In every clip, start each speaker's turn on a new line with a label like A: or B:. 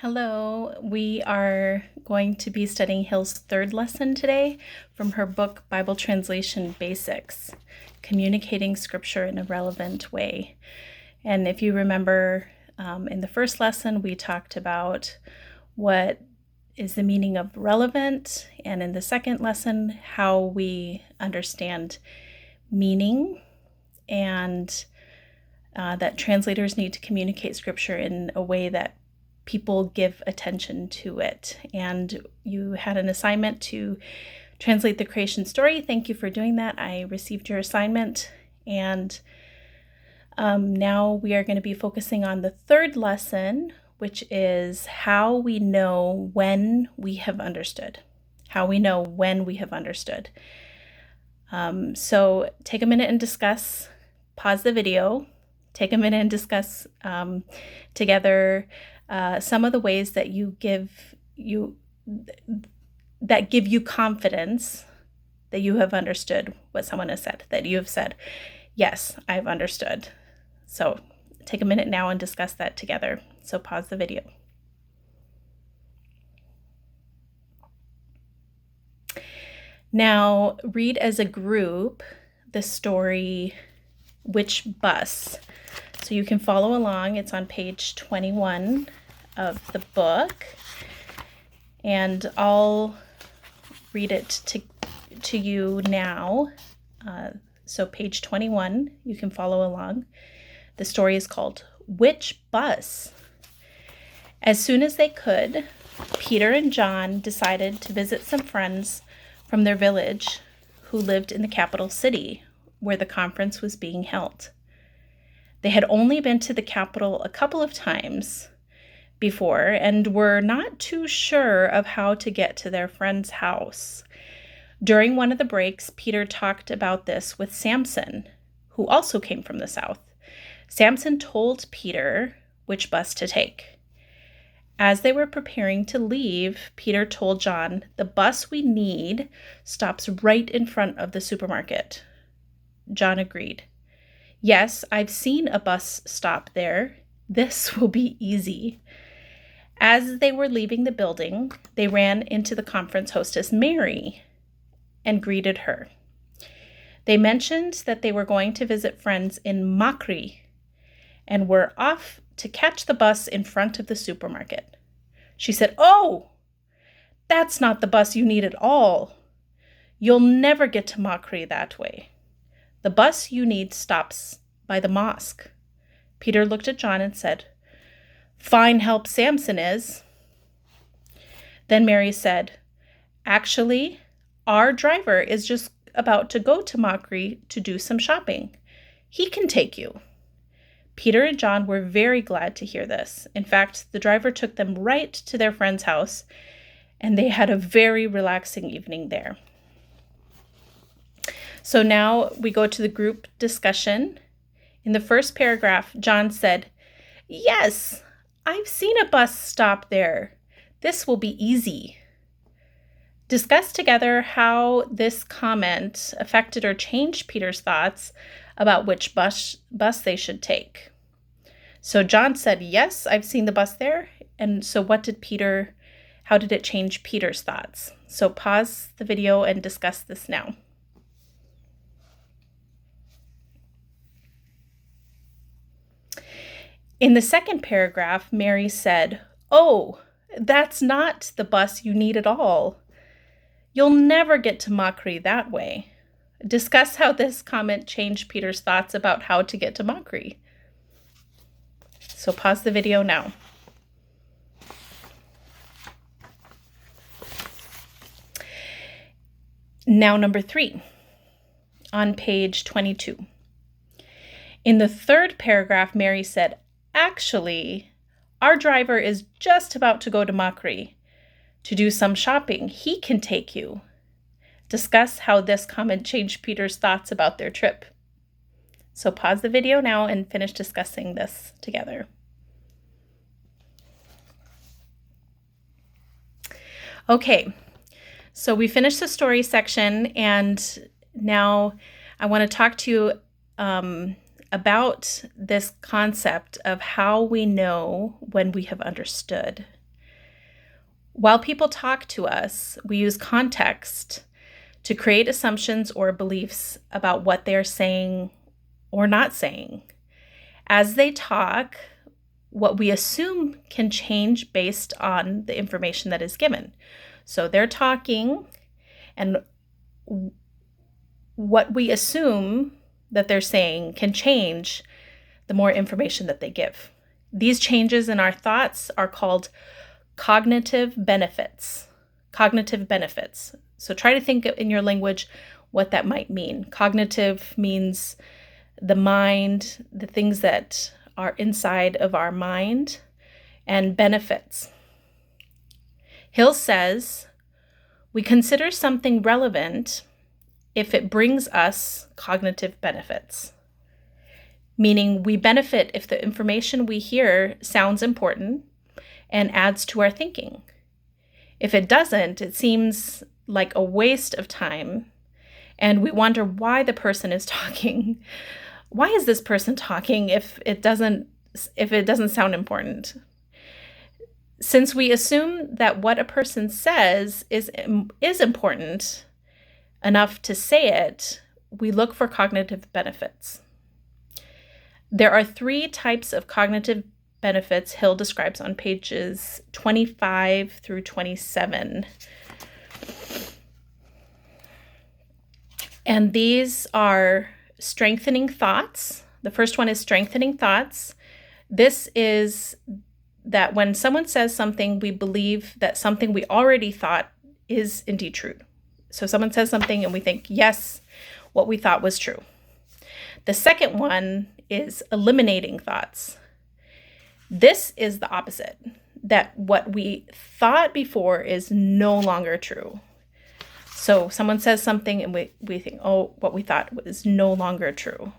A: Hello, we are going to be studying Hill's third lesson today from her book, Bible Translation Basics, Communicating Scripture in a Relevant Way. And if you remember, in the first lesson, we talked about what is the meaning of relevant, and in the second lesson, how we understand meaning and that translators need to communicate Scripture in a way that people give attention to it. And you had an assignment to translate the creation story. Thank you for doing that. I received your assignment. And now we are going to be focusing on the third lesson, which is how we know when we have understood. How we know when we have understood. So take a minute and discuss, pause the video, take a minute and discuss together some of the ways that give you confidence that you have understood what someone has said, that you have said, yes, I've understood. So take a minute now and discuss that together. So pause the video. Now read as a group the story, Which Bus? So you can follow along. It's on page 21 of the book, and I'll read it to you now. So page 21, you can follow along. The story is called Which Bus? As soon as they could, Peter and John decided to visit some friends from their village who lived in the capital city where the conference was being held. They had only been to the capital a couple of times before and were not too sure of how to get to their friend's house. During one of the breaks, Peter talked about this with Samson, who also came from the south. Samson told Peter which bus to take. As they were preparing to leave, Peter told John, "The bus we need stops right in front of the supermarket." John agreed. "Yes, I've seen a bus stop there. This will be easy." As they were leaving the building, they ran into the conference hostess, Mary, and greeted her. They mentioned that they were going to visit friends in Makri and were off to catch the bus in front of the supermarket. She said, "Oh, that's not the bus you need at all. You'll never get to Makri that way. The bus you need stops by the mosque." Peter looked at John and said, "Fine help Samson is." Then Mary said, "Actually, our driver is just about to go to Makri to do some shopping. He can take you." Peter and John were very glad to hear this. In fact, the driver took them right to their friend's house, and they had a very relaxing evening there. So now we go to the group discussion. In the first paragraph, John said, "Yes, I've seen a bus stop there. This will be easy." Discuss together how this comment affected or changed Peter's thoughts about which bus they should take. So John said, "Yes, I've seen the bus there." And so how did it change Peter's thoughts? So pause the video and discuss this now. In the second paragraph, Mary said, "Oh, that's not the bus you need at all. You'll never get to Makri that way." Discuss how this comment changed Peter's thoughts about how to get to Makri. So pause the video now. Now number 3, on page 22. In the third paragraph, Mary said, "Actually, our driver is just about to go to Makri to do some shopping. He can take you." Discuss how this comment changed Peter's thoughts about their trip. So pause the video now and finish discussing this together. Okay, so we finished the story section, and now I want to talk to you about this concept of how we know when we have understood. While people talk to us, we use context to create assumptions or beliefs about what they're saying or not saying. As they talk, what we assume can change based on the information that is given. So they're talking, and what we assume that they're saying can change the more information that they give. These changes in our thoughts are called cognitive benefits. Cognitive benefits. So try to think in your language what that might mean. Cognitive means the mind, the things that are inside of our mind, and benefits. Hill says, we consider something relevant if it brings us cognitive benefits, meaning we benefit if the information we hear sounds important and adds to our thinking. If it doesn't, it seems like a waste of time, and we wonder why the person is talking. Why is this person talking if it doesn't sound important? Since we assume that what a person says is important enough to say it, we look for cognitive benefits. There are 3 types of cognitive benefits Hill describes on pages 25 through 27. And these are strengthening thoughts. The first one is strengthening thoughts. This is that when someone says something, we believe that something we already thought is indeed true. So someone says something and we think, yes, what we thought was true. The second one is eliminating thoughts. This is the opposite, that what we thought before is no longer true. So someone says something and we think, oh, what we thought was no longer true.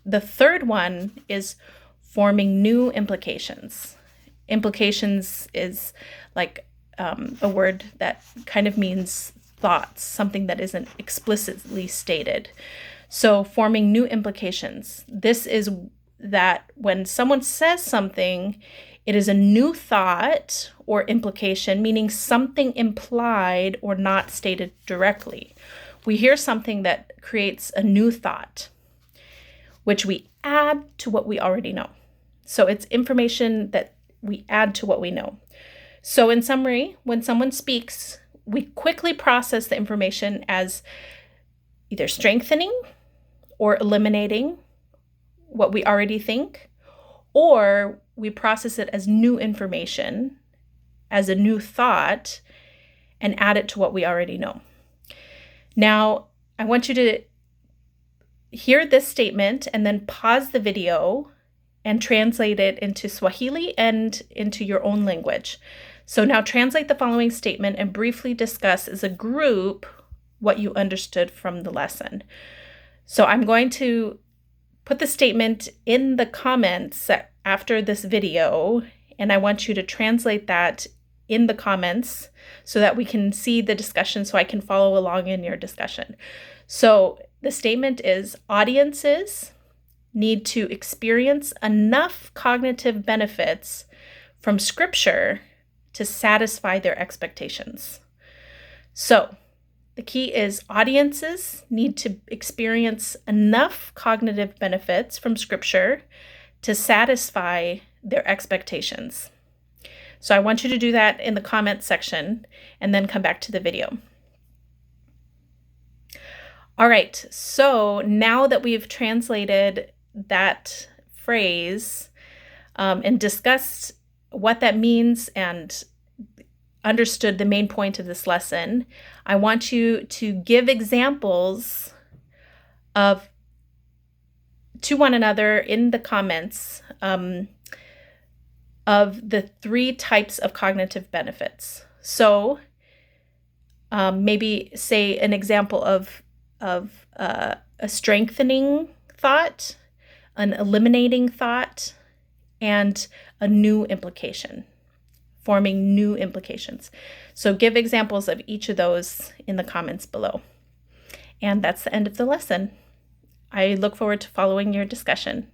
A: The third one is forming new implications. Implications is like a word that kind of means thoughts, something that isn't explicitly stated. So forming new implications. This is that when someone says something, it is a new thought or implication, meaning something implied or not stated directly. We hear something that creates a new thought, which we add to what we already know. So it's information that we add to what we know. So in summary, when someone speaks, we quickly process the information as either strengthening or eliminating what we already think, or we process it as new information, as a new thought, and add it to what we already know. Now, I want you to hear this statement and then pause the video and translate it into Swahili and into your own language. So now translate the following statement and briefly discuss as a group what you understood from the lesson. So I'm going to put the statement in the comments after this video, and I want you to translate that in the comments so that we can see the discussion, so I can follow along in your discussion. So the statement is, audiences need to experience enough cognitive benefits from Scripture to satisfy their expectations. So the key is audiences need to experience enough cognitive benefits from Scripture to satisfy their expectations. So I want you to do that in the comments section and then come back to the video. All right, so now that we've translated that phrase and discussed what that means and understood the main point of this lesson, I want you to give examples to one another in the comments of the 3 types of cognitive benefits. So maybe say an example of a strengthening thought, an eliminating thought, and a new implication, forming new implications. So give examples of each of those in the comments below. And that's the end of the lesson. I look forward to following your discussion.